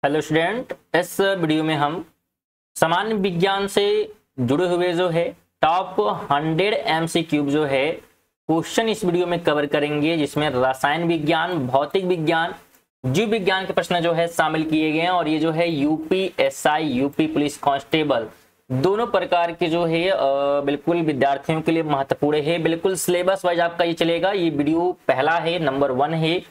Hello student, इस video में हम सामान्य विज्ञान से जुड़े हुए जो है टॉप 100 एमसीक्यू जो है क्वेश्चन इस वीडियो में कवर करेंगे, जिसमें रसायन विज्ञान, भौतिक विज्ञान, जीव विज्ञान के प्रश्न जो है शामिल किए गए हैं। और ये जो है यूपीएसआई, यूपी पुलिस कांस्टेबल दोनों प्रकार के जो है बिल्कुल विद्यार्थियों के लिए महत्वपूर्ण है। बिल्कुल सिलेबस वाइज आपका ये चलेगा। ये वीडियो पहला है, नंबर 1 है,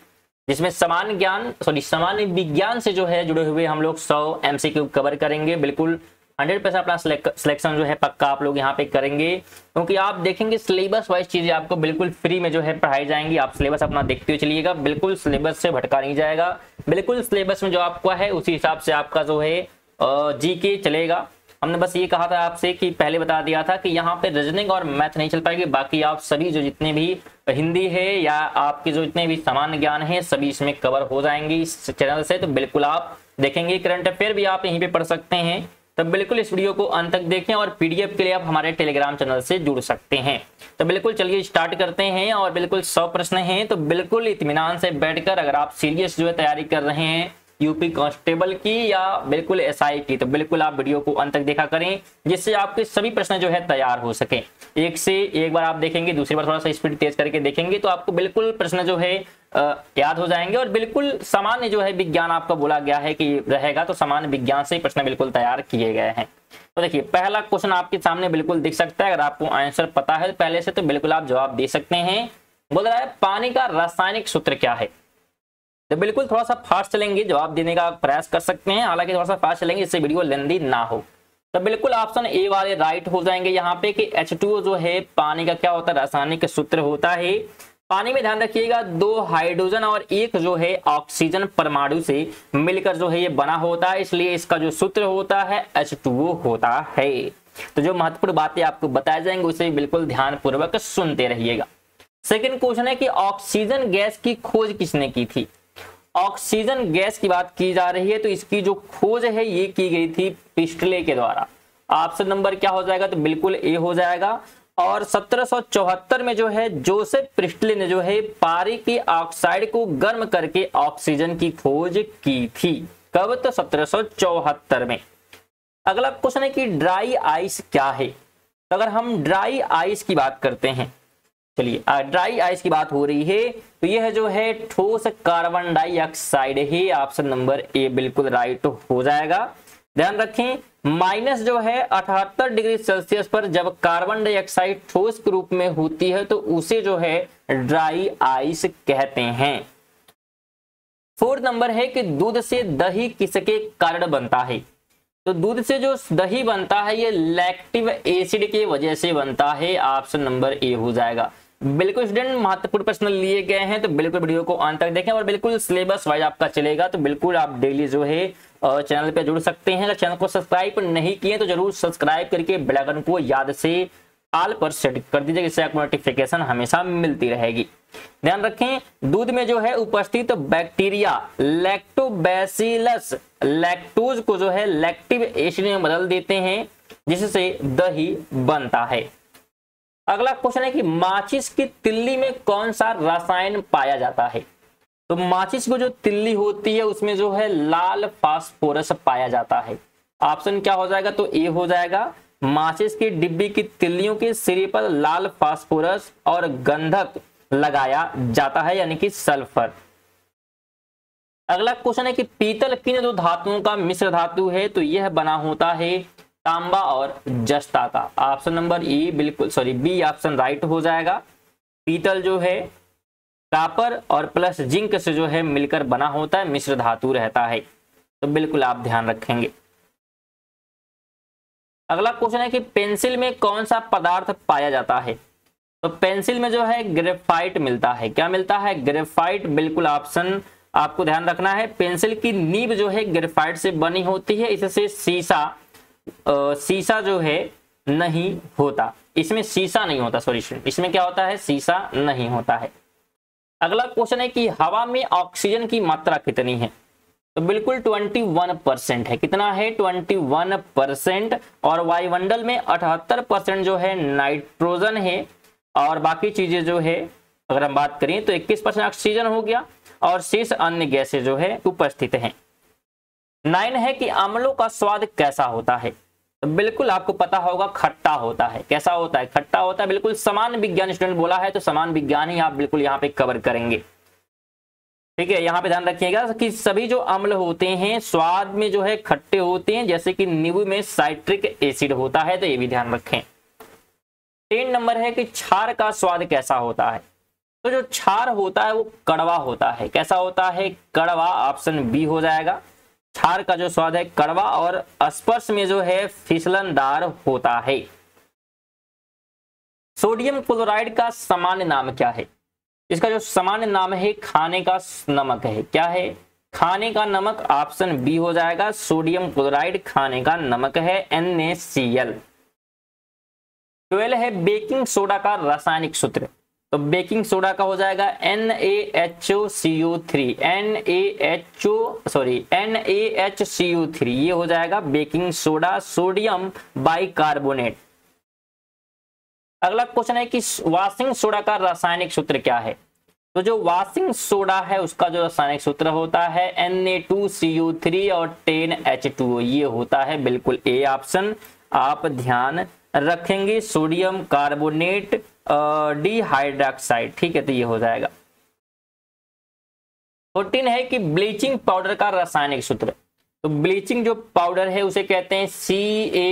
जिसमें सामान्य विज्ञान से जो है जुड़े हुए हम लोग 100 एमसीक्यू कवर करेंगे। बिल्कुल 100% अपना सिलेक्शन जो है पक्का आप लोग यहाँ पे करेंगे, क्योंकि आप देखेंगे सिलेबस वाइज चीजें आपको बिल्कुल फ्री में जो है पढ़ाई जाएंगी। आप सिलेबस अपना देखते हुए चलिएगा, बिल्कुल सिलेबस से भटका नहीं जाएगा। बिल्कुल सिलेबस में जो आपका है उसी हिसाब से आपका जो है जीके चलेगा। हमने बस ये कहा था आपसे कि पहले बता दिया था कि यहाँ पे रीजनिंग और मैथ नहीं चल पाएगी, बाकी आप सभी जो जितने भी हिंदी है या आपके जो जितने भी सामान्य ज्ञान है सभी इसमें कवर हो जाएंगे इस चैनल से। तो बिल्कुल आप देखेंगे, करंट अफेयर भी आप यहीं पे पढ़ सकते हैं। तो बिल्कुल इस वीडियो को अंत तक देखें और पीडीएफ के लिए आप हमारे टेलीग्राम चैनल से जुड़ सकते हैं। तो बिल्कुल चलिए स्टार्ट करते हैं। और बिल्कुल 100 प्रश्न हैं, तो बिल्कुल इत्मीनान से बैठकर अगर आप सीरियस जो है तैयारी कर रहे हैं यूपी कांस्टेबल की या बिल्कुल एसआई की, तो बिल्कुल आप वीडियो को अंत तक देखा करें, जिससे आपके सभी प्रश्न जो है तैयार हो सके। एक से एक बार आप देखेंगे, दूसरी बार थोड़ा सा स्पीड तेज करके देखेंगे तो आपको बिल्कुल प्रश्न जो है याद हो जाएंगे। और बिल्कुल सामान्य जो है विज्ञान आपका बोला गया है कि रहेगा, तो सामान्य विज्ञान से प्रश्न बिल्कुल तैयार किए गए हैं। तो देखिए पहला क्वेश्चन आपके सामने बिल्कुल दिख सकता है। अगर आपको आंसर पता है पहले से तो बिल्कुल आप जवाब दे सकते हैं। बोल रहा है पानी का रासायनिक सूत्र क्या है। तो बिल्कुल थोड़ा सा फास्ट चलेंगे, जवाब देने का प्रयास कर सकते हैं, हालांकि थोड़ा सा फास्ट चलेंगे इससे वीडियो लेंदी ना हो। तो बिल्कुल ऑप्शन ए वाले राइट हो जाएंगे यहाँ पे कि H2O जो है पानी का क्या होता है, रासायनिक सूत्र होता है। पानी में ध्यान रखिएगा 2 हाइड्रोजन और 1 जो है ऑक्सीजन परमाणु से मिलकर जो है ये बना होता है, इसलिए इसका जो सूत्र होता है H2O होता है। तो जो महत्वपूर्ण बातें आपको बताए जाएंगे उसे बिल्कुल ध्यान पूर्वक सुनते रहिएगा। सेकेंड क्वेश्चन है कि ऑक्सीजन गैस की खोज किसने की थी। ऑक्सीजन गैस की बात की जा रही है, तो इसकी जो खोज है ये की गई थी प्रिस्टले के द्वारा। ऑप्शन नंबर क्या हो जाएगा, तो बिल्कुल ए हो जाएगा। और 1774 में जो है जोसेफ प्रिस्टले ने जो है पारे के ऑक्साइड को गर्म करके ऑक्सीजन की खोज की थी। कब, तो 1774 में। अगला क्वेश्चन है कि ड्राई आइस क्या है। तो अगर हम ड्राई आइस की बात करते हैं, चलिए ड्राई आइस की बात हो रही है, तो यह जो है ठोस कार्बन डाइऑक्साइड है। ऑप्शन नंबर ए बिल्कुल राइट हो जाएगा। ध्यान रखें माइनस जो है 78 डिग्री सेल्सियस पर जब कार्बन डाइऑक्साइड ठोस के रूप में होती है तो उसे जो है ड्राई आइस कहते हैं। फोर्थ नंबर है कि दूध से दही किसके कारण बनता है। तो दूध से जो दही बनता है ये लैक्टिक एसिड की वजह से बनता है। ऑप्शन नंबर ए हो जाएगा। बिल्कुल स्टूडेंट महत्वपूर्ण प्रश्न लिए गए हैं, तो बिल्कुल वीडियो को अंत तक देखें। और बिल्कुल सिलेबस वाइज आपका चलेगा, तो बिल्कुल आप डेली जो है चैनल पे जुड़ सकते हैं। अगर चैनल को सब्सक्राइब नहीं किए तो जरूर सब्सक्राइब करके बेल आइकन को याद से ऑल पर सेट कर दीजिए, जिससे आपको नोटिफिकेशन हमेशा मिलती रहेगी। ध्यान रखें दूध में जो है उपस्थित बैक्टीरिया लैक्टोबैसिलस लैक्टोज को जो है लैक्टिक एसिड में बदल देते हैं, जिससे दही बनता है। अगला क्वेश्चन है कि माचिस की तिल्ली में कौन सा रसायन पाया जाता है। तो माचिस को जो तिल्ली होती है उसमें जो है लाल फास्फोरस पाया जाता है। ऑप्शन क्या हो जाएगा, तो ए हो जाएगा। माचिस की डिब्बी की तिल्लियों के सिरे पर लाल फास्फोरस और गंधक लगाया जाता है, यानी कि सल्फर। अगला क्वेश्चन है कि पीतल किन दो धातुओं का मिश्र धातु है। तो यह बना होता है तांबा और जस्ता का। ऑप्शन नंबर ई बिल्कुल बी ऑप्शन राइट हो जाएगा। पीतल जो है कॉपर और प्लस जिंक से जो है मिलकर बना होता है, मिश्र धातु रहता है, तो बिल्कुल आप ध्यान रखेंगे। अगला क्वेश्चन है कि पेंसिल में कौन सा पदार्थ पाया जाता है। तो पेंसिल में जो है ग्रेफाइट मिलता है। क्या मिलता है, ग्रेफाइट। बिल्कुल ऑप्शन आपको ध्यान रखना है। पेंसिल की नीब जो है ग्रेफाइट से बनी होती है, इससे शीशा जो है नहीं होता, इसमें शीशा नहीं होता, सॉरी इसमें क्या होता है, शीशा नहीं होता है। अगला क्वेश्चन है कि हवा में ऑक्सीजन की मात्रा कितनी है। तो बिल्कुल 21% है। कितना है, 21%। और वायुमंडल में 78% जो है नाइट्रोजन है, और बाकी चीजें जो है अगर हम बात करें तो 21% ऑक्सीजन हो गया, और शेष अन्य गैसें जो है उपस्थित हैं। 9 है कि अम्लों का स्वाद कैसा होता है, तो बिल्कुल आपको पता होगा खट्टा होता है। कैसा होता है? खट्टा होता है। बिल्कुल समान विज्ञान स्टूडेंट बोला है तो समान विज्ञान ही आप बिल्कुल यहाँ पे कवर करेंगे। ठीक है, यहाँ पे ध्यान रखिएगा कि सभी जो अम्ल होते हैं स्वाद में जो है खट्टे होते हैं, जैसे कि नींबू में साइट्रिक एसिड होता है, तो ये भी ध्यान रखें। 10 नंबर है कि क्षार का स्वाद कैसा होता है, तो जो क्षार होता है वो कड़वा होता है। कैसा होता है? कड़वा। ऑप्शन बी हो जाएगा। क्षार का जो स्वाद है कड़वा और स्पर्श में जो है फिसलनदार होता है। सोडियम क्लोराइड का सामान्य नाम क्या है? इसका जो सामान्य नाम है खाने का नमक है। क्या है? खाने का नमक। ऑप्शन बी हो जाएगा। सोडियम क्लोराइड खाने का नमक है, NaCl। 12 है बेकिंग सोडा का रासायनिक सूत्र, तो बेकिंग सोडा का हो जाएगा NaHCO3। NaHCO3 ये हो जाएगा बेकिंग सोडा, सोडियम बाइकार्बोनेट। अगला क्वेश्चन है कि वॉशिंग सोडा का रासायनिक सूत्र क्या है, तो जो वॉशिंग सोडा है उसका जो रासायनिक सूत्र होता है Na2CO3 और 10H2O, ये होता है बिल्कुल ए ऑप्शन। आप ध्यान रखेंगे सोडियम कार्बोनेट डिहाइड्रोक्साइड। ठीक है, तो ये हो जाएगा। 14 है कि ब्लीचिंग पाउडर का रासायनिक सूत्र, तो ब्लीचिंग जो पाउडर है उसे कहते हैं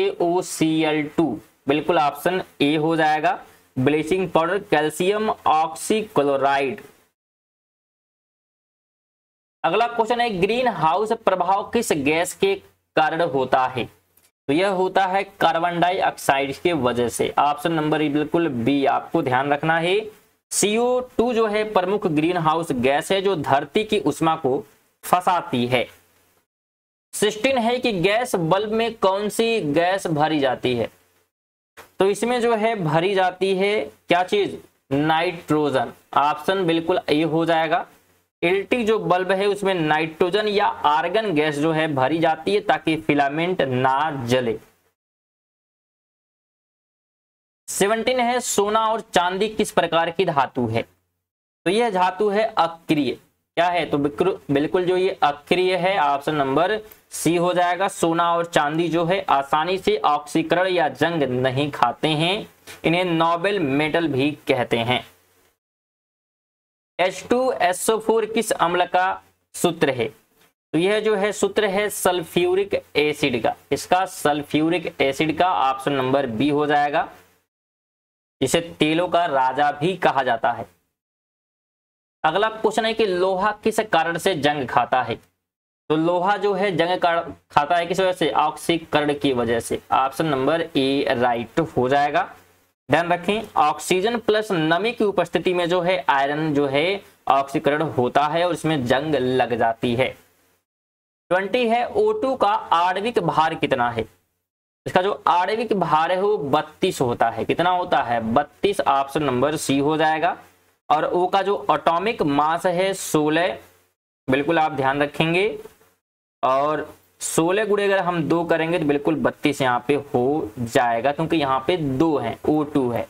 CaOCl2। बिल्कुल ऑप्शन ए हो जाएगा। Bleaching powder calcium oxychloride. अगला क्वेश्चन है ग्रीन हाउस प्रभाव किस गैस के कारण होता है, तो यह होता है कार्बन डाइऑक्साइड के वजह से। ऑप्शन नंबर बिल्कुल बी आपको ध्यान रखना है। CO2 जो है प्रमुख ग्रीन हाउस गैस है जो धरती की उष्मा को फंसाती है। 16 है कि गैस बल्ब में कौन सी गैस भरी जाती है, तो इसमें जो है भरी जाती है क्या चीज? नाइट्रोजन। ऑप्शन बिल्कुल ए हो जाएगा। LT जो बल्ब है उसमें नाइट्रोजन या आर्गन गैस जो है भरी जाती है ताकि फिलामेंट ना जले। 17 है सोना और चांदी किस प्रकार की धातु है, तो यह धातु है अक्रिय। क्या है? तो बिल्कुल जो ये अक्रिय है, ऑप्शन नंबर सी हो जाएगा। सोना और चांदी जो है आसानी से ऑक्सीकरण या जंग नहीं खाते हैं, इन्हें नोबेल मेटल भी कहते हैं। H2SO4 किस अम्ल का सूत्र है, तो यह जो है सूत्र है सल्फ्यूरिक एसिड का। इसका सल्फ्यूरिक एसिड का ऑप्शन नंबर बी हो जाएगा, जिसे तेलों का राजा भी कहा जाता है। अगला क्वेश्चन है कि लोहा किस कारण से जंग खाता है, तो लोहा जो है जंग खाता है किस वजह से? ऑक्सीकरण की वजह से। ऑप्शन नंबर ए राइट हो जाएगा। ध्यान रखें ऑक्सीजन प्लस नमी की उपस्थिति में जो है आयरन जो है ऑक्सीकरण होता है और इसमें जंग लग जाती है। 20 है O2 का आणविक भार कितना है, इसका जो आणविक भार है वो 32 होता है। कितना होता है? 32। ऑप्शन नंबर सी हो जाएगा। और O का जो एटॉमिक मास है 16। बिल्कुल आप ध्यान रखेंगे, और 16 गुणे अगर हम 2 करेंगे तो बिल्कुल 32 यहाँ पे हो जाएगा, क्योंकि यहाँ पे 2 है, O2 है।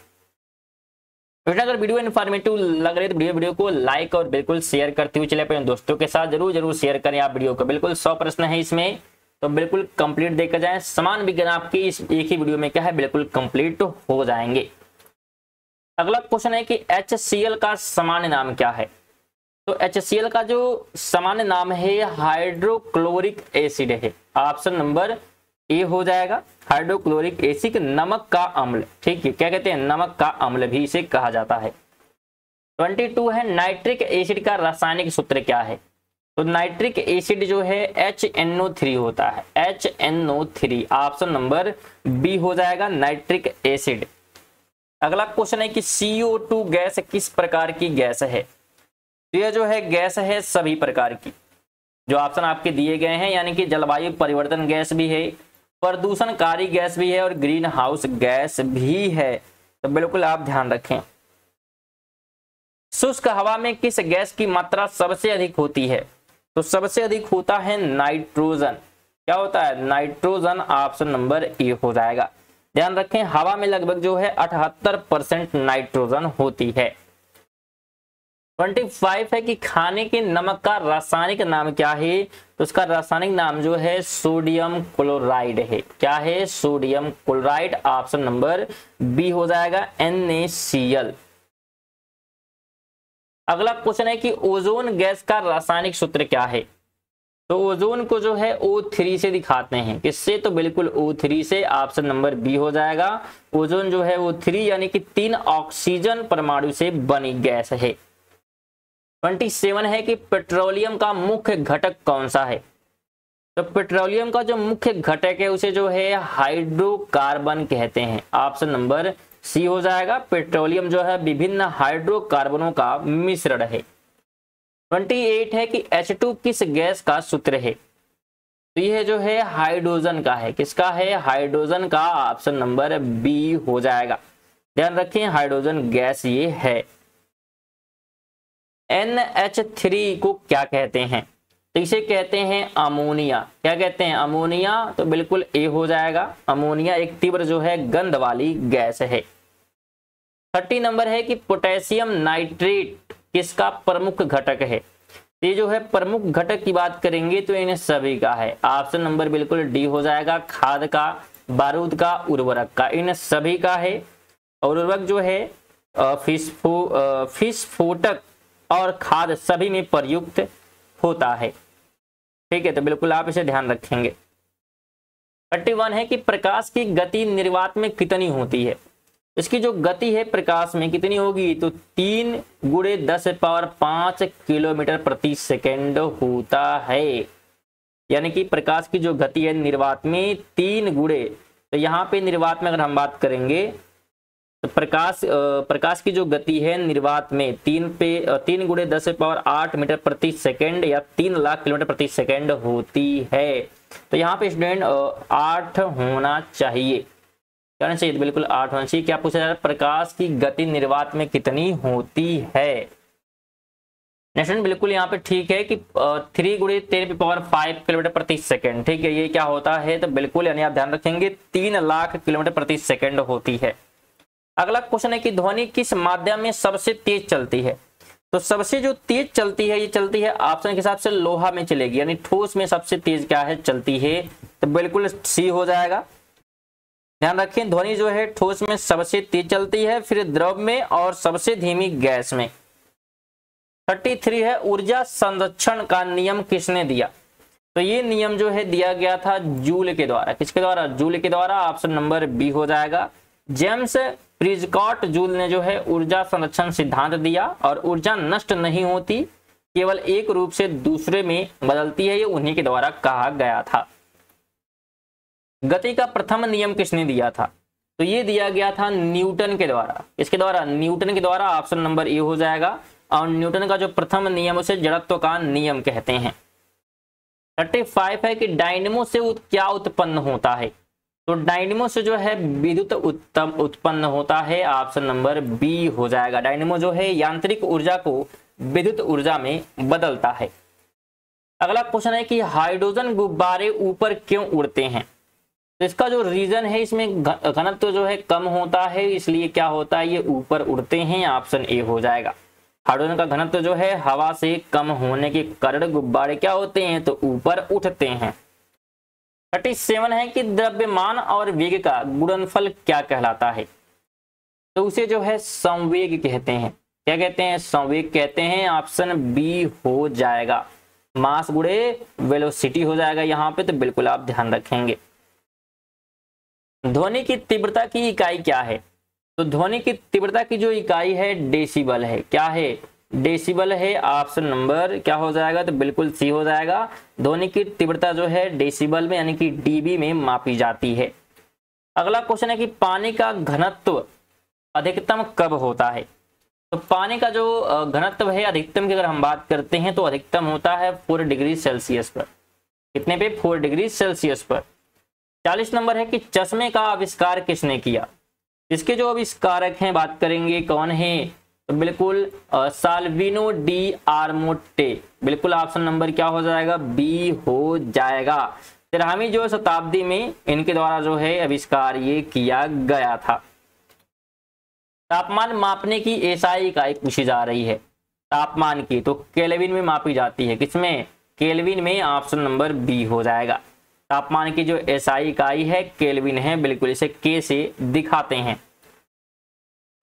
अगर वीडियो इन्फॉर्मेटिव लग रही है तो वीडियो को लाइक और बिल्कुल शेयर करते हुए चले अपने दोस्तों के साथ जरूर शेयर करें आप वीडियो को। बिल्कुल 100 प्रश्न है इसमें, तो बिल्कुल कंप्लीट देखकर जाएं। समान विज्ञान आपके इस एक ही वीडियो में क्या है बिल्कुल कंप्लीट हो जाएंगे। अगला क्वेश्चन है कि HCl का सामान्य नाम क्या है, तो HCl का जो सामान्य नाम है हाइड्रोक्लोरिक एसिड है। ऑप्शन नंबर ए हो जाएगा। हाइड्रोक्लोरिक एसिड नमक का अम्ल। ठीक है, क्या कहते हैं? नमक का अम्ल भी इसे कहा जाता है। 22 है नाइट्रिक एसिड का रासायनिक सूत्र क्या है, तो नाइट्रिक एसिड जो है HNO3 होता है। HNO3 ऑप्शन नंबर बी हो जाएगा, नाइट्रिक एसिड। अगला क्वेश्चन है कि CO2 गैस किस प्रकार की गैस है, तो यह जो है गैस है सभी प्रकार की जो ऑप्शन आपके दिए गए हैं, यानी कि जलवायु परिवर्तन गैस भी है, प्रदूषणकारी गैस भी है और ग्रीन हाउस गैस भी है। तो बिल्कुल आप ध्यान रखें। शुष्क हवा में किस गैस की मात्रा सबसे अधिक होती है, तो सबसे अधिक होता है नाइट्रोजन। क्या होता है? नाइट्रोजन। ऑप्शन नंबर ए हो जाएगा। ध्यान रखें हवा में लगभग जो है 78% नाइट्रोजन होती है। 25 है कि खाने के नमक का रासायनिक नाम क्या है? तो उसका रासायनिक नाम जो है सोडियम क्लोराइड है। क्या है? Sodium chloride. Option number B हो जाएगा NaCl। अगला क्वेश्चन है कि ओजोन गैस का रासायनिक सूत्र क्या है? तो ओजोन को जो है O3 से दिखाते हैं। किससे? तो बिल्कुल O3 से। ऑप्शन नंबर बी हो जाएगा। ओजोन जो है O3 यानी कि 3 ऑक्सीजन परमाणु से बनी गैस है। 27 है कि पेट्रोलियम का मुख्य घटक कौन सा है? तो पेट्रोलियम का जो मुख्य घटक है उसे जो है हाइड्रोकार्बन कहते हैं। ऑप्शन नंबर सी हो जाएगा। पेट्रोलियम जो है विभिन्न हाइड्रोकार्बनों का मिश्रण है। 28 है कि H2 किस गैस का सूत्र है? तो यह जो है हाइड्रोजन का है। किसका है? हाइड्रोजन का। ऑप्शन नंबर बी हो जाएगा। ध्यान रखें, हाइड्रोजन गैस ये है। NH3 को क्या कहते हैं? तो इसे कहते हैं अमोनिया। क्या कहते हैं? अमोनिया। तो बिल्कुल ए हो जाएगा। अमोनिया एक तीव्र जो है गंध वाली गैस है। 30 नंबर है कि पोटेशियम नाइट्रेट किसका प्रमुख घटक है? ये जो है प्रमुख घटक की बात करेंगे तो इन्हें सभी का है। ऑप्शन नंबर बिल्कुल डी हो जाएगा। खाद का, बारूद का, उर्वरक का, इन सभी का है। और उर्वरक जो है विस्फोटक और खाद सभी में प्रयुक्त होता है। ठीक है, तो बिल्कुल आप इसे ध्यान रखेंगे। 31 है कि प्रकाश की गति निर्वात में कितनी होती है? इसकी जो गति है प्रकाश में कितनी होगी? तो 3 × 10⁵ किलोमीटर प्रति सेकेंड होता है। यानी कि प्रकाश की जो गति है निर्वात में 3 गुणे, तो यहाँ पे निर्वात में अगर हम बात करेंगे तो प्रकाश की जो गति है निर्वात में 3 × 10⁸ मीटर प्रति सेकेंड या 3 लाख किलोमीटर प्रति सेकेंड होती है। तो यहाँ पे स्टूडेंट 8 होना चाहिए। कहना चाहिए बिल्कुल 8 होना चाहिए। क्या पूछा जा रहा है? प्रकाश की गति निर्वात में कितनी होती है? नेक्स्ट बिल्कुल यहाँ पे ठीक है कि 3 × 10⁵ किलोमीटर प्रति सेकेंड। ठीक है, ये क्या होता है? तो बिल्कुल यानी आप ध्यान रखेंगे 3 लाख किलोमीटर प्रति सेकेंड होती है। अगला क्वेश्चन है कि ध्वनि किस माध्यम में सबसे तेज चलती है? तो सबसे जो तेज चलती है ये चलती है ऑप्शन के हिसाब से लोहा में चलेगी। यानी ठोस में सबसे तेज क्या है? चलती है। तो बिल्कुल सी हो जाएगा। ध्यान रखें, ध्वनि जो है ठोस में सबसे तेज चलती है, फिर द्रव में और सबसे धीमी गैस में। 33 है ऊर्जा संरक्षण का नियम किसने दिया? तो ये नियम जो है दिया गया था जूल के द्वारा। किसके द्वारा? जूल के द्वारा। ऑप्शन नंबर बी हो जाएगा। जेम्स प्रिजकॉट जूल ने जो है ऊर्जा संरक्षण सिद्धांत दिया और ऊर्जा नष्ट नहीं होती, केवल एक रूप से दूसरे में बदलती है, ये उन्हीं के द्वारा कहा गया था। गति का प्रथम नियम किसने दिया था? तो ये दिया गया था न्यूटन के द्वारा। इसके द्वारा? न्यूटन के द्वारा। ऑप्शन नंबर ए हो जाएगा। और न्यूटन का जो प्रथम नियम उसे जड़त्व का नियम कहते हैं। 35 है कि डायनेमो से क्या उत्पन्न होता है? तो डायनेमो से जो है विद्युत उत्पन्न होता है। ऑप्शन नंबर बी हो जाएगा। डायनेमो जो है यांत्रिक ऊर्जा को विद्युत ऊर्जा में बदलता है। अगला क्वेश्चन है कि हाइड्रोजन गुब्बारे ऊपर क्यों उड़ते हैं? तो इसका जो रीजन है इसमें घनत्व जो है कम होता है, इसलिए क्या होता है? ये ऊपर उड़ते हैं। ऑप्शन ए हो जाएगा। हाइड्रोजन का घनत्व जो है हवा से कम होने के कारण गुब्बारे क्या होते हैं? तो ऊपर उठते हैं। 37 है कि द्रव्यमान और वेग का गुणनफल क्या कहलाता है? तो उसे जो है संवेग कहते हैं। क्या कहते हैं? संवेग कहते हैं। ऑप्शन बी हो जाएगा। मास गुणे वेलोसिटी हो जाएगा यहाँ पे, तो बिल्कुल आप ध्यान रखेंगे। ध्वनि की तीव्रता की इकाई क्या है? तो ध्वनि की तीव्रता की जो इकाई है डेसिबल है। क्या है? डेसिबल है। ऑप्शन नंबर क्या हो जाएगा? तो बिल्कुल सी हो जाएगा। ध्वनि की तीव्रता जो है डेसिबल में यानी कि डीबी में मापी जाती है। अगला क्वेश्चन है कि पानी का घनत्व अधिकतम कब होता है? तो पानी का जो घनत्व है अधिकतम की अगर हम बात करते हैं तो अधिकतम होता है 4 डिग्री सेल्सियस पर। कितने पे? 4 डिग्री सेल्सियस पर। 40 नंबर है कि चश्मे का आविष्कार किसने किया? इसके जो आविष्कारक हैं बात करेंगे कौन है? तो बिल्कुल साल्विनो डी आर्मोटे। बिल्कुल ऑप्शन नंबर क्या हो जाएगा? बी हो जाएगा। 13वीं जो शताब्दी में इनके द्वारा जो है आविष्कार ये किया गया था। तापमान मापने की एसआई इकाई पूछी जा रही है। तापमान की, तो केल्विन में मापी जाती है। किसमें? केल्विन में। ऑप्शन नंबर बी हो जाएगा। तापमान की जो एसआई इकाई है केल्विन है, बिल्कुल इसे के से दिखाते हैं।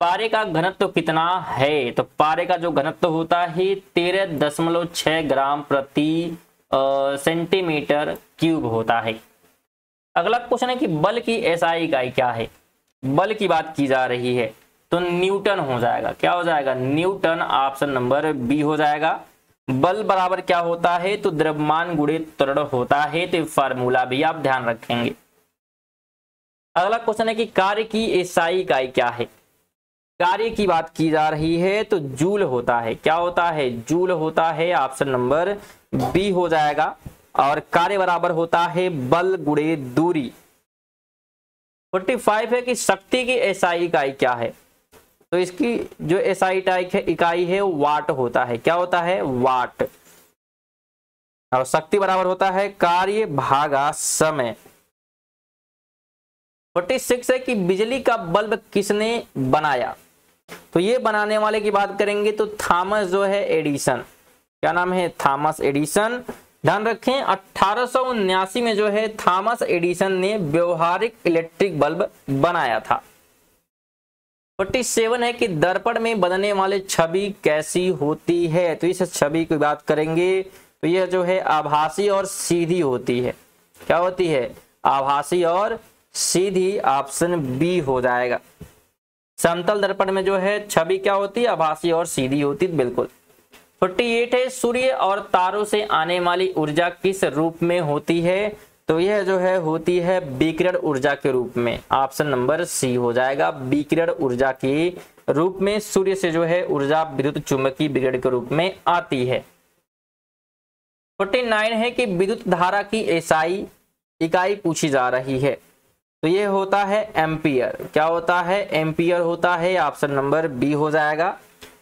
पारे का घनत्व कितना है? तो पारे का जो घनत्व होता है 13.6 ग्राम प्रति सेंटीमीटर क्यूब होता है। अगला क्वेश्चन है कि बल की एसआई इकाई क्या है? बल की बात की जा रही है तो न्यूटन हो जाएगा। क्या हो जाएगा? न्यूटन। ऑप्शन नंबर बी हो जाएगा। बल बराबर क्या होता है? तो द्रव्यमान गुणित त्वरण होता है। तो फार्मूला भी आप ध्यान रखेंगे। अगला क्वेश्चन है कि कार्य की एसआई इकाई क्या है? कार्य की बात की जा रही है तो जूल होता है। क्या होता है? जूल होता है। ऑप्शन नंबर बी हो जाएगा। और कार्य बराबर होता है बल गुणे दूरी। 45 है कि शक्ति की एसआई इकाई क्या है? तो इसकी जो एसआई इकाई है वो वाट होता है। क्या होता है? वाट। और शक्ति बराबर होता है कार्य भागा समय। 46 है कि बिजली का बल्ब किसने बनाया? तो ये बनाने वाले की बात करेंगे तो थॉमस जो है एडिसन। क्या नाम है? Thomas Edison. ध्यान रखें 1879 में जो है थॉमस एडिसन ने व्यवहारिक इलेक्ट्रिक बल्ब बनाया था। 47 है कि दर्पण में बनने वाली छवि कैसी होती है? तो इस छवि की बात करेंगे तो यह जो है आभासी और सीधी होती है। क्या होती है? आभासी और सीधी। ऑप्शन बी हो जाएगा। समतल दर्पण में जो है छवि क्या होती है? आभासी और सीधी होती है। बिल्कुल। 48 है सूर्य और तारों से आने वाली ऊर्जा किस रूप में होती है? तो यह जो है होती है विकिरण ऊर्जा के रूप में। ऑप्शन नंबर सी हो जाएगा। विकिरण ऊर्जा के रूप में सूर्य से जो है ऊर्जा विद्युत चुंबकीय विकिरण के रूप में आती है। 49 है कि विद्युत धारा की एसआई इकाई पूछी जा रही है तो ये होता है एम्पियर। क्या होता है? एम्पियर होता है। ऑप्शन नंबर बी हो जाएगा।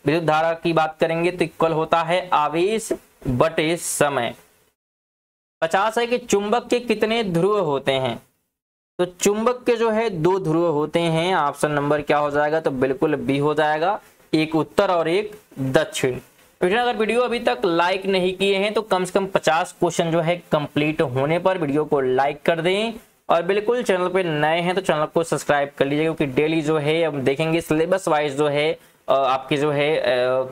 विद्युत धारा की बात करेंगे तो इक्वल होता है आवेश बटे समय। 50 है कि चुंबक के कितने ध्रुव होते हैं? तो चुंबक के जो है 2 ध्रुव होते हैं। ऑप्शन नंबर क्या हो जाएगा? तो बिल्कुल बी हो जाएगा। एक उत्तर और एक दक्षिण। अगर वीडियो अभी तक लाइक नहीं किए हैं तो कम से कम 50 क्वेश्चन जो है कंप्लीट होने पर वीडियो को लाइक कर दें। और बिल्कुल चैनल पे नए हैं तो चैनल को सब्सक्राइब कर लीजिए, क्योंकि डेली जो है हम देखेंगे सिलेबस वाइज जो है आपके जो है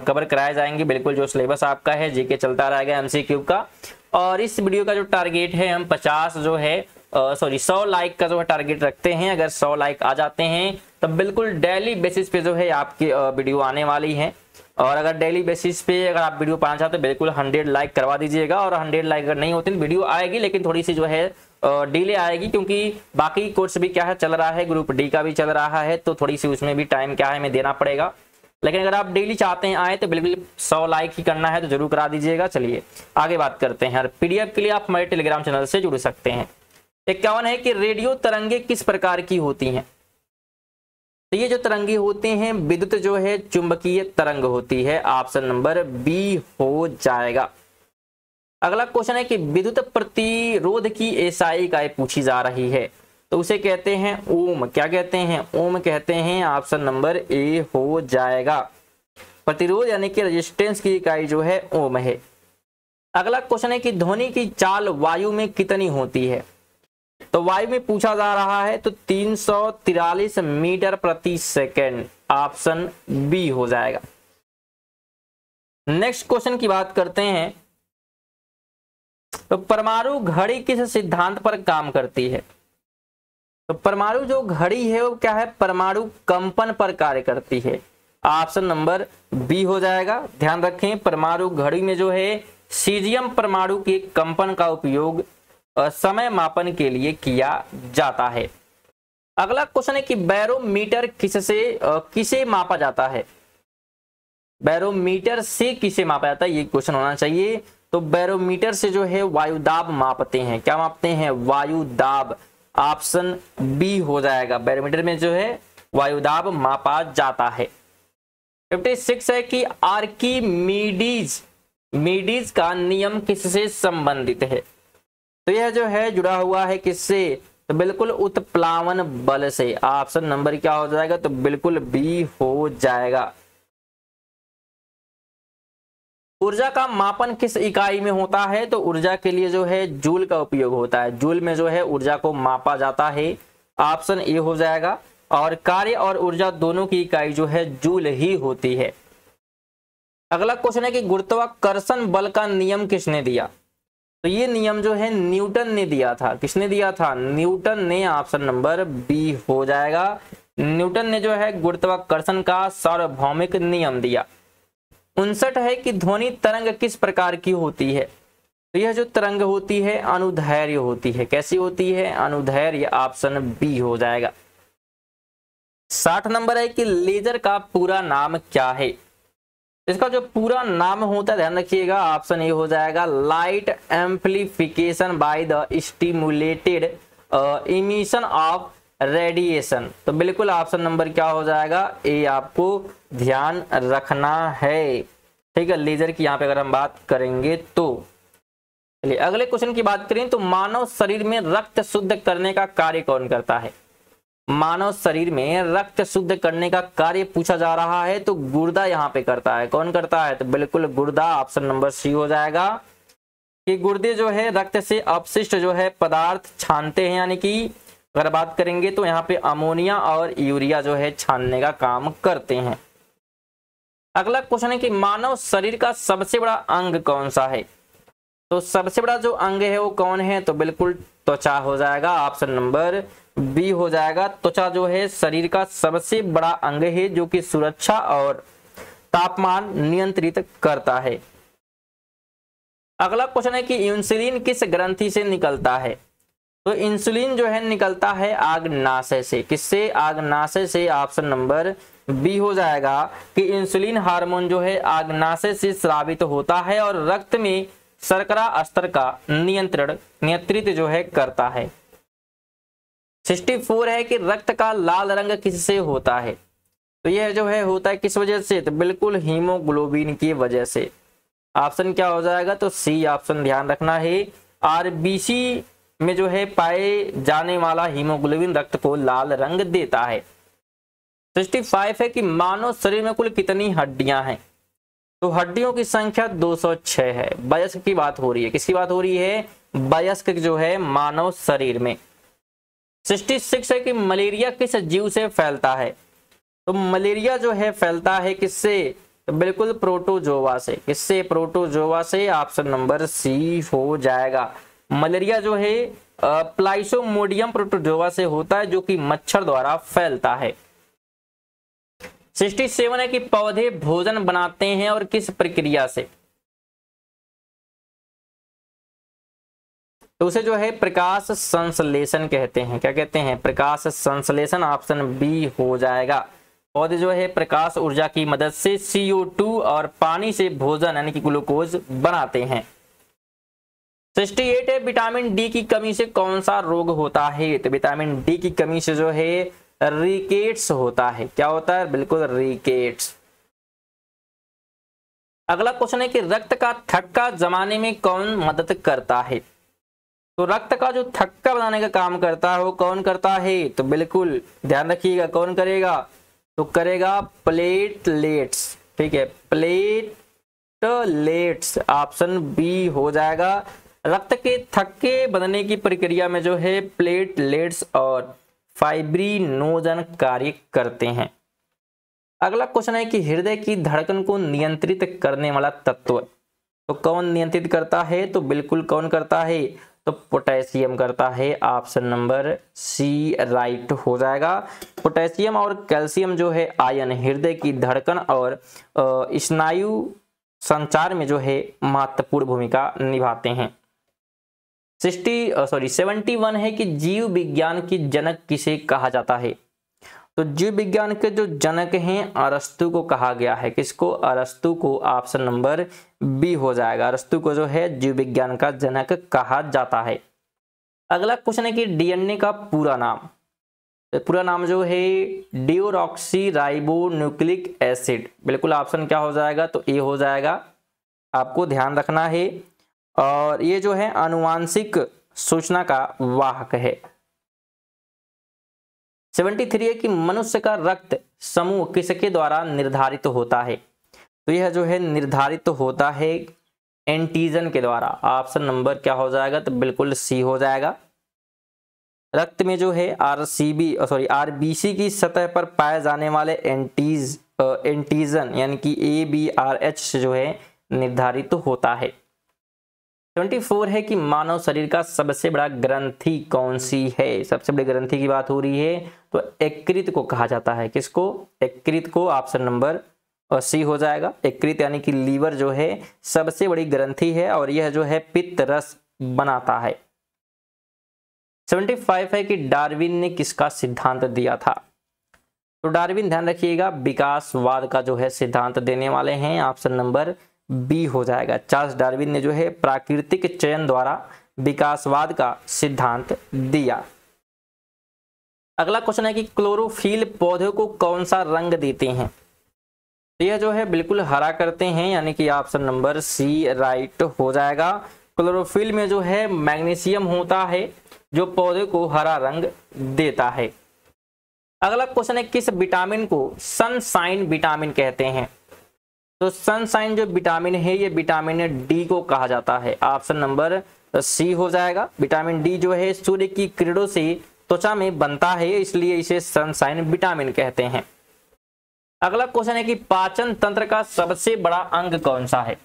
कवर कराए जाएंगे। बिल्कुल जो सिलेबस आपका है जीके चलता रहेगा एमसीक्यू का। और इस वीडियो का जो टारगेट है हम 50 जो है 100 लाइक का जो है टारगेट रखते हैं। अगर 100 लाइक आ जाते हैं तब बिल्कुल डेली बेसिस पे जो है आपकी वीडियो आने वाली है। और अगर डेली बेसिस पे अगर आप वीडियो पाना चाहते हो बिल्कुल 100 लाइक करवा दीजिएगा। और 100 लाइक अगर नहीं होती तो वीडियो आएगी लेकिन थोड़ी सी जो है डिले आएगी, क्योंकि बाकी कोर्स भी क्या है चल रहा है, ग्रुप डी का भी चल रहा है, तो थोड़ी सी उसमें भी टाइम क्या है हमें देना पड़ेगा। लेकिन अगर आप डेली चाहते हैं आए तो बिल्कुल 100 लाइक ही करना है तो जरूर करा दीजिएगा। चलिए आगे बात करते हैं। पीडीएफ के लिए आप हमारे टेलीग्राम चैनल से जुड़ सकते हैं। 51 है कि रेडियो तरंगे किस प्रकार की होती हैं? तो ये जो तरंगे होते हैं विद्युत जो है चुंबकीय तरंग होती है। ऑप्शन नंबर बी हो जाएगा। अगला क्वेश्चन है कि विद्युत प्रतिरोध की एसआई इकाई पूछी जा रही है तो उसे कहते हैं ओम। क्या कहते हैं? ओम कहते हैं। ऑप्शन नंबर ए हो जाएगा। प्रतिरोध यानी कि रेजिस्टेंस की इकाई जो है ओम है। अगला क्वेश्चन है कि ध्वनि की चाल वायु में कितनी होती है? तो वायु में पूछा जा रहा है तो 343 मीटर प्रति सेकेंड। ऑप्शन बी हो जाएगा। नेक्स्ट क्वेश्चन की बात करते हैं तो परमाणु घड़ी किस सिद्धांत पर काम करती है? तो परमाणु जो घड़ी है वो क्या है? परमाणु कंपन पर कार्य करती है। ऑप्शन नंबर बी हो जाएगा। ध्यान रखें परमाणु घड़ी में जो है सीजियम परमाणु के कंपन का उपयोग समय मापन के लिए किया जाता है। अगला क्वेश्चन है कि बैरोमीटर किसे मापा जाता है? बैरोमीटर से किसे मापा जाता है ये क्वेश्चन होना चाहिए। तो बैरोमीटर से जो है वायुदाब मापते हैं। क्या मापते हैं? वायुदाब। ऑप्शन बी हो जाएगा। बैरोमीटर में जो है वायुदाब मापा जाता है। 56 है कि आर्किमिडीज का नियम किससे संबंधित है? तो यह जो है जुड़ा हुआ है किससे? तो बिल्कुल उत्प्लावन बल से। ऑप्शन नंबर क्या हो जाएगा? तो बिल्कुल बी हो जाएगा। ऊर्जा का मापन किस इकाई में होता है? तो ऊर्जा के लिए जो है जूल का उपयोग होता है। जूल में जो है ऊर्जा को मापा जाता है। ऑप्शन ए हो जाएगा। और कार्य और ऊर्जा दोनों की इकाई जो है जूल ही होती है। अगला क्वेश्चन है कि गुरुत्वाकर्षण बल का नियम किसने दिया? तो ये नियम जो है न्यूटन ने दिया था। किसने दिया था? न्यूटन ने। ऑप्शन नंबर बी हो जाएगा। न्यूटन ने जो है गुरुत्वाकर्षण का सार्वभौमिक नियम दिया। 59 है कि ध्वनि तरंग किस प्रकार की होती है? तो यह जो तरंग होती है अनुदैर्घ्य होती है। कैसी होती है? अनुदैर्घ्य। ऑप्शन बी हो जाएगा। 60 नंबर है कि लेजर का पूरा नाम क्या है? इसका जो पूरा नाम होता है ध्यान रखिएगा, ऑप्शन ए हो जाएगा light amplification by the stimulated emission of radiation. तो बिल्कुल ऑप्शन नंबर क्या हो जाएगा? ए आपको ध्यान रखना है। ठीक है, लेजर की यहाँ पे अगर हम बात करेंगे तो चलिए अगले क्वेश्चन की बात करें तो मानव शरीर में रक्त शुद्ध करने का कार्य कौन करता है? मानव शरीर में रक्त शुद्ध करने का कार्य पूछा जा रहा है तो गुर्दा यहाँ पे करता है। कौन करता है? तो बिल्कुल गुर्दा। ऑप्शन नंबर सी हो जाएगा कि गुर्दे जो है रक्त से अपशिष्ट जो है पदार्थ छानते हैं, यानी कि अगर बात करेंगे तो यहाँ पे अमोनिया और यूरिया जो है छानने का काम करते हैं। अगला क्वेश्चन है कि मानव शरीर का सबसे बड़ा अंग कौन सा है? तो सबसे बड़ा जो अंग है वो कौन है? तो बिल्कुल त्वचा हो जाएगा। ऑप्शन नंबर बी हो जाएगा। त्वचा जो है शरीर का सबसे बड़ा अंग है जो कि सुरक्षा और तापमान नियंत्रित करता है। अगला क्वेश्चन है कि इंसुलिन किस ग्रंथि से निकलता है? तो इंसुलिन जो है निकलता है आग्नाशय से। किससे? आग्नाशय से। ऑप्शन नंबर बी हो जाएगा कि इंसुलिन हार्मोन जो है आग्नाशय से स्रावित होता है और रक्त में शर्करा स्तर का नियंत्रित जो है करता है। 64 है कि रक्त का लाल रंग किससे होता है? तो यह जो है होता है किस वजह से? तो बिल्कुल हीमोग्लोबिन की वजह से। ऑप्शन क्या हो जाएगा? तो सी ऑप्शन ध्यान रखना है। आरबीसी में जो है पाए जाने वाला हीमोग्लोबिन रक्त को लाल रंग देता है। 65 है कि मानव शरीर में कुल कितनी हड्डियां हैं? तो हड्डियों की संख्या 206 है। वयस्क की बात हो रही है। किसकी बात हो रही है? वयस्क जो है मानव शरीर में। 66 है कि मलेरिया किस जीव से फैलता है? तो मलेरिया जो है फैलता है किससे? तो बिल्कुल प्रोटोजोआ से। किससे? प्रोटोजोआ से। ऑप्शन नंबर सी हो जाएगा। मलेरिया जो है प्लाइसोमोडियम प्रोटोजोआ से होता है जो कि मच्छर द्वारा फैलता है। 67 है कि पौधे भोजन बनाते हैं और किस प्रक्रिया से? तो उसे जो है प्रकाश संश्लेषण कहते हैं। क्या कहते हैं? प्रकाश संश्लेषण। ऑप्शन बी हो जाएगा। पौधे जो है प्रकाश ऊर्जा की मदद से CO2 और पानी से भोजन यानी कि ग्लूकोज बनाते हैं। 68 है विटामिन डी की कमी से कौन सा रोग होता है? तो विटामिन डी की कमी से जो है रिकेट्स होता है। क्या होता है? बिल्कुल रिकेट्स। अगला क्वेश्चन है कि रक्त का थक्का जमाने में कौन मदद करता है? तो रक्त का जो थक्का बनाने का काम करता है वो कौन करता है? तो बिल्कुल ध्यान रखिएगा कौन करेगा? तो करेगा प्लेटलेट्स। ठीक है, प्लेटलेट्स। ऑप्शन बी हो जाएगा। रक्त के थक्के बनने की प्रक्रिया में जो है प्लेटलेट्स और फाइब्रिनोजन कार्य करते हैं। अगला क्वेश्चन है कि हृदय की धड़कन को नियंत्रित करने वाला तत्व तो कौन नियंत्रित करता है? तो बिल्कुल कौन करता है? तो पोटेशियम करता है। ऑप्शन नंबर सी राइट हो जाएगा। पोटेशियम और कैल्शियम जो है आयन हृदय की धड़कन और स्नायु संचार में जो है महत्वपूर्ण भूमिका निभाते हैं। 71 है कि जीव विज्ञान की जनक किसे कहा जाता है? तो जीव विज्ञान के जो जनक हैं अरस्तु को कहा गया है। किसको? अरस्तु को। ऑप्शन नंबर बी हो जाएगा। अरस्तु को जो है जीव विज्ञान का जनक कहा जाता है। अगला क्वेश्चन है कि डीएनए का पूरा नाम। तो पूरा नाम जो है डिओक्सी राइबो न्यूक्लिक एसिड। बिल्कुल ऑप्शन क्या हो जाएगा? तो ए हो जाएगा। आपको ध्यान रखना है। और ये जो है आनुवांशिक सूचना का वाहक है। 73 है कि मनुष्य का रक्त समूह किसके द्वारा निर्धारित होता है? तो यह जो है निर्धारित होता है एंटीजन के द्वारा। ऑप्शन नंबर क्या हो जाएगा, तो बिल्कुल सी हो जाएगा। रक्त में जो है आरबीसी की सतह पर पाए जाने वाले एंटीजन यानी कि ABRH से जो है निर्धारित होता है। 24 है कि मानव शरीर का सबसे बड़ा ग्रंथि कौन सी है। सबसे बड़ी ग्रंथि की बात हो रही है तो यकृत को कहा जाता है। किसको, यकृत को। ऑप्शन नंबर सी हो जाएगा। यकृत यानी कि लीवर जो है सबसे बड़ी ग्रंथि है और यह जो है पित्त रस बनाता है। 75 है कि डार्विन ने किसका सिद्धांत दिया था। तो डार्विन ध्यान रखिएगा विकासवाद का जो है सिद्धांत देने वाले हैं। ऑप्शन नंबर बी हो जाएगा। चार्ल्स डार्विन ने जो है प्राकृतिक चयन द्वारा विकासवाद का सिद्धांत दिया। अगला क्वेश्चन है कि क्लोरोफिल पौधे को कौन सा रंग देते हैं। तो यह जो है बिल्कुल हरा करते हैं यानी कि ऑप्शन नंबर सी राइट हो जाएगा। क्लोरोफिल में जो है मैग्नीशियम होता है जो पौधे को हरा रंग देता है। अगला क्वेश्चन है किस विटामिन को सनशाइन विटामिन कहते हैं। तो सनशाइन जो विटामिन है ये विटामिन डी को कहा जाता है। ऑप्शन नंबर सी हो जाएगा। विटामिन डी जो है सूर्य की किरणों से त्वचा में बनता है इसलिए इसे सनशाइन विटामिन कहते हैं। अगला क्वेश्चन है कि पाचन तंत्र का सबसे बड़ा अंग कौन सा है।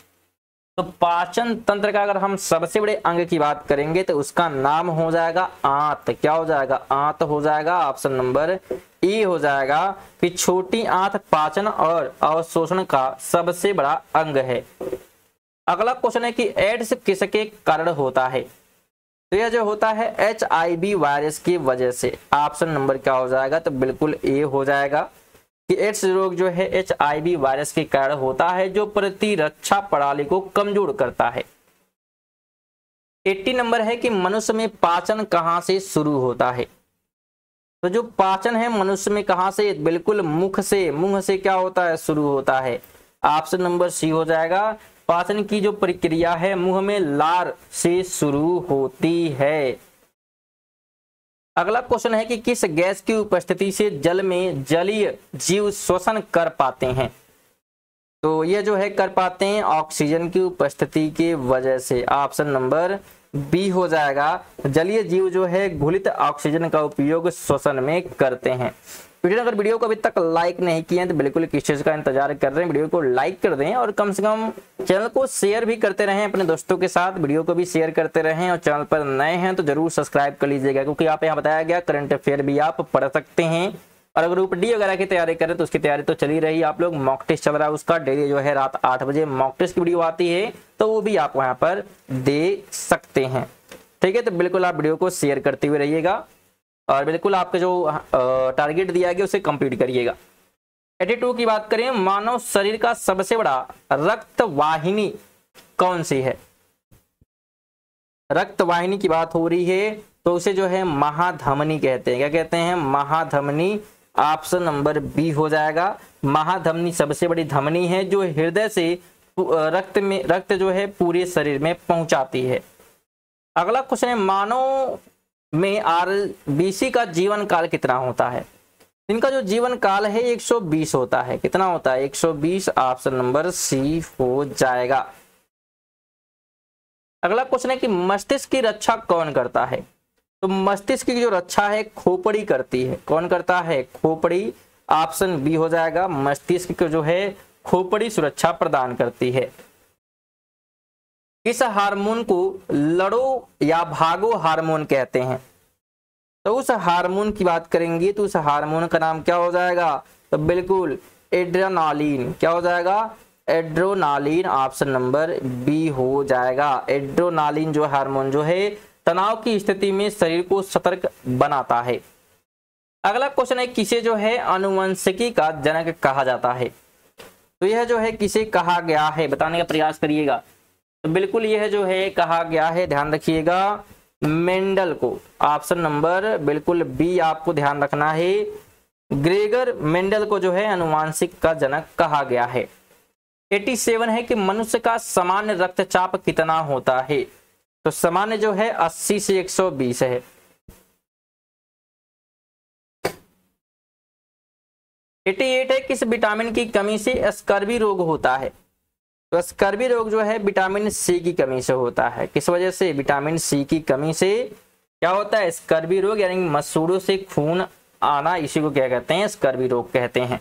तो पाचन तंत्र का अगर हम सबसे बड़े अंग की बात करेंगे तो उसका नाम हो जाएगा आंत। क्या हो जाएगा, आंत हो जाएगा। ऑप्शन नंबर ई हो जाएगा कि छोटी आंत पाचन और अवशोषण का सबसे बड़ा अंग है। अगला क्वेश्चन है कि एड्स किसके कारण होता है। तो यह जो होता है HIV वायरस की वजह से। ऑप्शन नंबर क्या हो जाएगा, तो बिल्कुल ए हो जाएगा कि एड्स रोग जो है HIV वायरस के कारण होता है जो प्रतिरक्षा प्रणाली को कमजोर करता है। 80 नंबर है कि मनुष्य में पाचन कहां से शुरू होता है। तो जो पाचन है मनुष्य में कहां से, बिल्कुल मुख से क्या होता है, शुरू होता है। ऑप्शन नंबर सी हो जाएगा। पाचन की जो प्रक्रिया है मुंह में लार से शुरू होती है। अगला क्वेश्चन है कि किस गैस की उपस्थिति से जल में जलीय जीव श्वसन कर पाते हैं। तो यह जो है कर पाते हैं ऑक्सीजन की उपस्थिति के वजह से। ऑप्शन नंबर बी हो जाएगा। जलीय जीव जो है घुलित ऑक्सीजन का उपयोग श्वसन में करते हैं। अगर वीडियो को अभी तक लाइक नहीं किए हैं तो बिल्कुल किस चीज का इंतजार कर रहे हैं, वीडियो को लाइक कर दें और कम से कम चैनल को शेयर भी करते रहें अपने दोस्तों के साथ। वीडियो को भी शेयर करते रहें और चैनल पर नए हैं तो जरूर सब्सक्राइब कर लीजिएगा क्योंकि आप यहाँ बताया गया करंट अफेयर भी आप पढ़ सकते हैं। और अगर ग्रुप डी वगैरह की तैयारी करें तो उसकी तैयारी तो चली रही। आप लोग मॉक टेस्ट चल रहा है उसका डेली जो है रात 8 बजे मॉक टेस्ट की वीडियो आती है तो वो भी आप वहां पर दे सकते हैं। ठीक है, तो बिल्कुल आप वीडियो को शेयर करते हुए रहिएगा और बिल्कुल आपका जो टारगेट दिया गया उसे कंप्लीट करिएगा। 82 की बात करें, मानव शरीर का सबसे बड़ा रक्त वाहिनी कौन सी है। रक्त वाहिनी की बात हो रही है तो उसे जो है महाधमनी कहते हैं। क्या कहते हैं, महाधमनी। ऑप्शन नंबर बी हो जाएगा। महाधमनी सबसे बड़ी धमनी है जो हृदय से रक्त जो है पूरे शरीर में पहुंचाती है। अगला क्वेश्चन है मानव में आरबीसी का जीवन काल कितना होता है। इनका जो जीवन काल है 120 होता है। कितना होता है, 120। ऑप्शन नंबर सी हो जाएगा। अगला क्वेश्चन है कि मस्तिष्क की रक्षा कौन करता है। तो मस्तिष्क की जो रक्षा है खोपड़ी करती है। कौन करता है, खोपड़ी। ऑप्शन बी हो जाएगा। मस्तिष्क को जो है खोपड़ी सुरक्षा प्रदान करती है। इस हार्मोन को लड़ो या भागो हार्मोन कहते हैं। तो उस हार्मोन की बात करेंगे तो उस हार्मोन का नाम क्या हो जाएगा, तो बिल्कुल एड्रेनालिन। क्या हो जाएगा, एड्रेनालिन। ऑप्शन नंबर बी हो जाएगा। एड्रेनालिन जो हार्मोन जो है तनाव की स्थिति में शरीर को सतर्क बनाता है। अगला क्वेश्चन है किसे जो है अनुवंशिकी का जनक कहा जाता है। तो यह जो है किसे कहा गया है बताने का प्रयास करिएगा। तो बिल्कुल यह जो है कहा गया है, ध्यान रखिएगा, मेंडल को। ऑप्शन नंबर बिल्कुल बी आपको ध्यान रखना है। ग्रेगर मेंडल को जो है अनुवांशिक का जनक कहा गया है। 87 है कि मनुष्य का सामान्य रक्तचाप कितना होता है। तो सामान्य जो है 80 से 120 है। 88 है किस विटामिन की कमी से स्कर्वी रोग होता है? तो स्कर्वी रोग जो है विटामिन सी की कमी से होता है। किस वजह से? विटामिन सी की कमी से क्या होता है? स्कर्वी रोग, यानी मसूड़ों से खून आना, इसी को क्या कहते हैं? स्कर्वी रोग कहते हैं।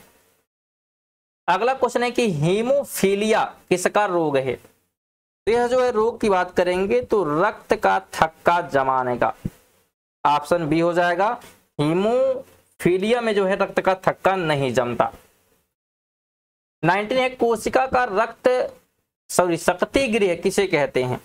अगला क्वेश्चन है कि हीमोफीलिया किसका रोग है? तो यह जो है रोग की बात करेंगे तो रक्त का थक्का जमाने का। ऑप्शन बी हो जाएगा। हीमोफीलिया में जो है रक्त का थक्का नहीं जमता। 19 है कोशिका का शक्ति गृह किसे कहते हैं?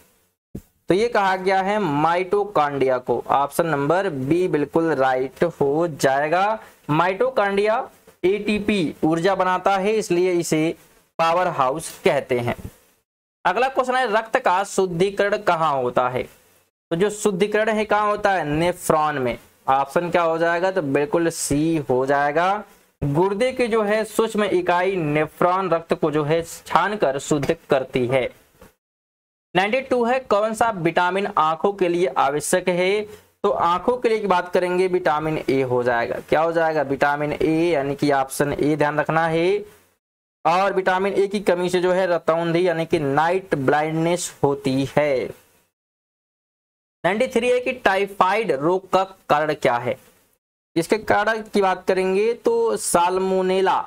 तो ये कहा गया है माइटोकांड्रिया को। ऑप्शन नंबर बी बिल्कुल राइट हो जाएगा। माइटोकांड्रिया एटीपी ऊर्जा बनाता है, इसलिए इसे पावर हाउस कहते हैं। अगला क्वेश्चन है रक्त का शुद्धिकरण कहाँ होता है? तो जो शुद्धिकरण है कहाँ होता है? नेफ्रॉन में। ऑप्शन क्या हो जाएगा? तो बिल्कुल सी हो जाएगा। गुर्दे की जो है सूक्ष्म इकाई नेफ्रॉन रक्त को जो है छानकर शुद्ध करती है। 92 है कौन सा विटामिन आंखों के लिए आवश्यक है? तो आंखों के लिए की बात करेंगे विटामिन ए हो जाएगा। क्या हो जाएगा? विटामिन ए, यानी कि ऑप्शन ए ध्यान रखना है। और विटामिन ए की कमी से जो है रतौंधी यानी कि नाइट ब्लाइंडनेस होती है। 93 है कि टाइफाइड रोग का कारण क्या है? इसके कारण की बात करेंगे तो साल्मोनेला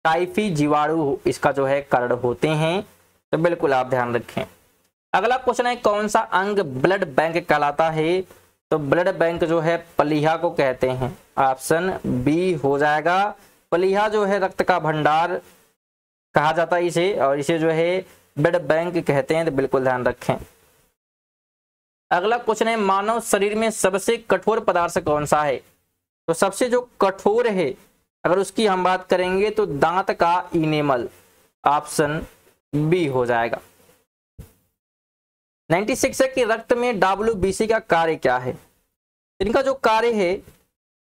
टाइफी जीवाणु इसका जो है कारण होते हैं, तो बिल्कुल आप ध्यान रखें। अगला क्वेश्चन है कौन सा अंग ब्लड बैंक कहलाता है? तो ब्लड बैंक जो है प्लीहा को कहते हैं। ऑप्शन बी हो जाएगा। प्लीहा जो है रक्त का भंडार कहा जाता है इसे, और इसे जो है ब्लड बैंक कहते हैं, तो बिल्कुल ध्यान रखें। अगला क्वेश्चन है मानव शरीर में सबसे कठोर पदार्थ कौन सा है? तो सबसे जो कठोर है अगर उसकी हम बात करेंगे तो दांत का इनेमल। ऑप्शन बी हो जाएगा। 96 है कि रक्त में WBC का कार्य क्या है? इनका जो कार्य है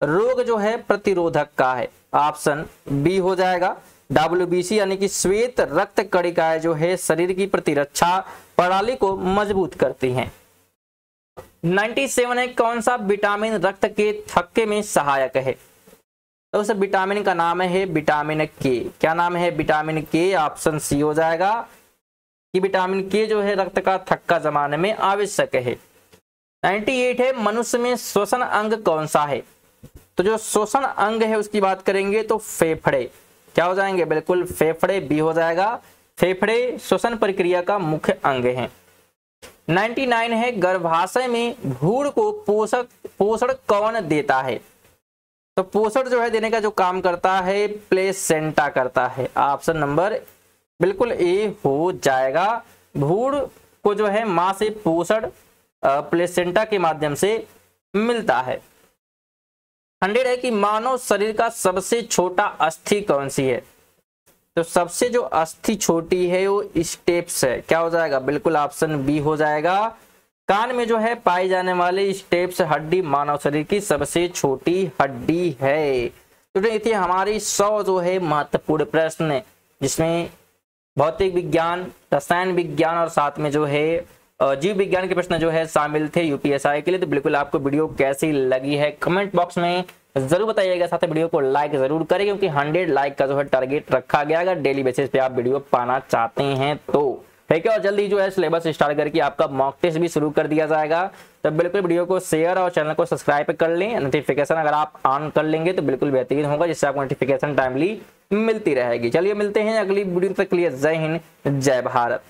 रोग जो है प्रतिरोधक का है। ऑप्शन बी हो जाएगा। WBC यानी कि श्वेत रक्त कणिकाएं जो है शरीर की प्रतिरक्षा प्रणाली को मजबूत करती हैं। 97 है कौन सा विटामिन रक्त के थक्के में सहायक है? तो उस विटामिन का नाम है विटामिन के। क्या नाम है? विटामिन के। ऑप्शन सी हो जाएगा कि विटामिन के जो है रक्त का थक्का जमाने में आवश्यक है। 98 है मनुष्य में श्वसन अंग कौन सा है? तो जो श्वसन अंग है उसकी बात करेंगे तो फेफड़े। क्या हो जाएंगे? बिल्कुल फेफड़े बी हो जाएगा। फेफड़े श्वसन प्रक्रिया का मुख्य अंग है। 99 है गर्भाशय में भ्रूण को पोषण कौन देता है? तो पोषण जो है देने का जो काम करता है प्लेसेंटा करता है। ऑप्शन नंबर बिल्कुल ए हो जाएगा। भ्रूण को जो है मां से पोषण प्लेसेंटा के माध्यम से मिलता है। 100 है कि मानव शरीर का सबसे छोटा अस्थि कौन सी है? तो सबसे जो अस्थि छोटी है वो स्टेप्स है। क्या हो जाएगा? बिल्कुल ऑप्शन बी हो जाएगा। कान में जो है पाई जाने वाली स्टेप्स हड्डी मानव शरीर की सबसे छोटी हड्डी है। तो ये थी हमारी 100 जो है महत्वपूर्ण प्रश्न, जिसमें भौतिक विज्ञान, रसायन विज्ञान और साथ में जो है जीव विज्ञान के प्रश्न जो है शामिल थे यूपीएसआई के लिए। तो बिल्कुल आपको वीडियो कैसी लगी है कमेंट बॉक्स में जरूर बताइएगा। साथ ही वीडियो को लाइक जरूर करें, क्योंकि 100 लाइक का जो है टारगेट रखा गया अगर डेली बेसिस पे आप वीडियो पाना चाहते हैं तो। ठीक है, और जल्दी जो है सिलेबस स्टार्ट करके आपका मॉक टेस्ट भी शुरू कर दिया जाएगा। तो बिल्कुल वीडियो को शेयर और चैनल को सब्सक्राइब कर लें। नोटिफिकेशन अगर आप ऑन कर लेंगे तो बिल्कुल बेहतरीन होगा, जिससे आपको नोटिफिकेशन टाइमली मिलती रहेगी। चलिए मिलते हैं अगली वीडियो तक के लिए। जय हिंद, जय भारत।